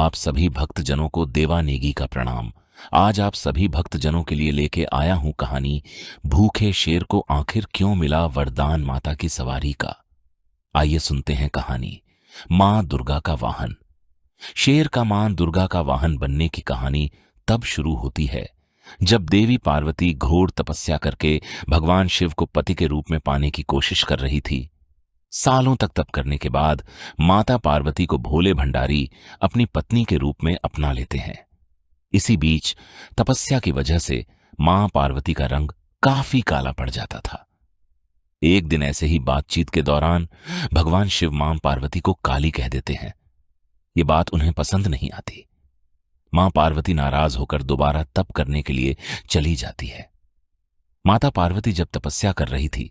आप सभी भक्तजनों को देवानेगी का प्रणाम। आज आप सभी भक्तजनों के लिए लेके आया हूं कहानी भूखे शेर को आखिर क्यों मिला वरदान माता की सवारी का। आइए सुनते हैं कहानी मां दुर्गा का वाहन। शेर का मां दुर्गा का वाहन बनने की कहानी तब शुरू होती है जब देवी पार्वती घोर तपस्या करके भगवान शिव को पति के रूप में पाने की कोशिश कर रही थी। सालों तक तप करने के बाद माता पार्वती को भोले भंडारी अपनी पत्नी के रूप में अपना लेते हैं। इसी बीच तपस्या की वजह से मां पार्वती का रंग काफी काला पड़ जाता था। एक दिन ऐसे ही बातचीत के दौरान भगवान शिव मां पार्वती को काली कह देते हैं। ये बात उन्हें पसंद नहीं आती। मां पार्वती नाराज होकर दोबारा तप करने के लिए चली जाती है। माता पार्वती जब तपस्या कर रही थी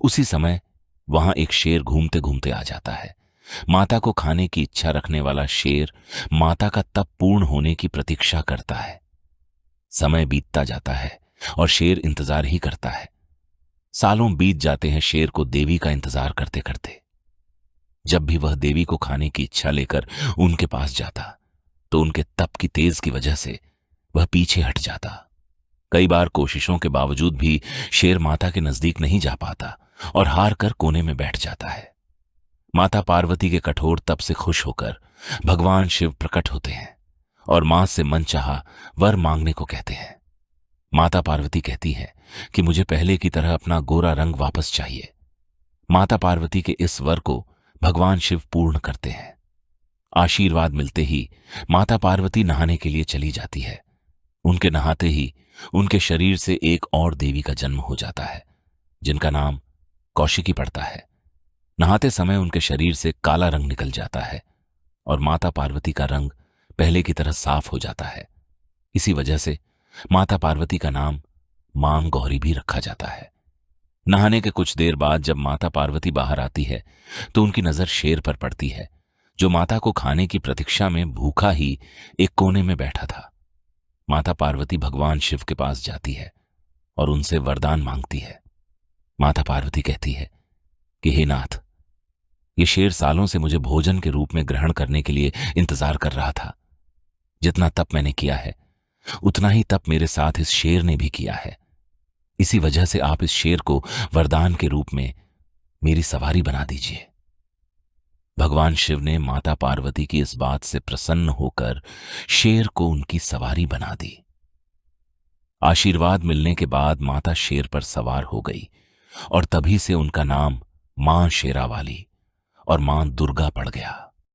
उसी समय वहां एक शेर घूमते घूमते आ जाता है। माता को खाने की इच्छा रखने वाला शेर माता का तप पूर्ण होने की प्रतीक्षा करता है। समय बीतता जाता है और शेर इंतजार ही करता है। सालों बीत जाते हैं शेर को देवी का इंतजार करते करते। जब भी वह देवी को खाने की इच्छा लेकर उनके पास जाता तो उनके तप की तेज की वजह से वह पीछे हट जाता। कई बार कोशिशों के बावजूद भी शेर माता के नजदीक नहीं जा पाता और हार कर कोने में बैठ जाता है। माता पार्वती के कठोर तप से खुश होकर भगवान शिव प्रकट होते हैं और मां से मनचाहा वर मांगने को कहते हैं। माता पार्वती कहती है कि मुझे पहले की तरह अपना गोरा रंग वापस चाहिए। माता पार्वती के इस वर को भगवान शिव पूर्ण करते हैं। आशीर्वाद मिलते ही माता पार्वती नहाने के लिए चली जाती है। उनके नहाते ही उनके शरीर से एक और देवी का जन्म हो जाता है जिनका नाम कौशिकी पड़ता है। नहाते समय उनके शरीर से काला रंग निकल जाता है और माता पार्वती का रंग पहले की तरह साफ हो जाता है। इसी वजह से माता पार्वती का नाम मां गौरी भी रखा जाता है। नहाने के कुछ देर बाद जब माता पार्वती बाहर आती है तो उनकी नजर शेर पर पड़ती है जो माता को खाने की प्रतीक्षा में भूखा ही एक कोने में बैठा था। माता पार्वती भगवान शिव के पास जाती है और उनसे वरदान मांगती है। माता पार्वती कहती है कि हे नाथ, ये शेर सालों से मुझे भोजन के रूप में ग्रहण करने के लिए इंतजार कर रहा था। जितना तप मैंने किया है उतना ही तप मेरे साथ इस शेर ने भी किया है। इसी वजह से आप इस शेर को वरदान के रूप में मेरी सवारी बना दीजिए। भगवान शिव ने माता पार्वती की इस बात से प्रसन्न होकर शेर को उनकी सवारी बना दी। आशीर्वाद मिलने के बाद माता शेर पर सवार हो गई और तभी से उनका नाम मां शेरावाली और मां दुर्गा पड़ गया।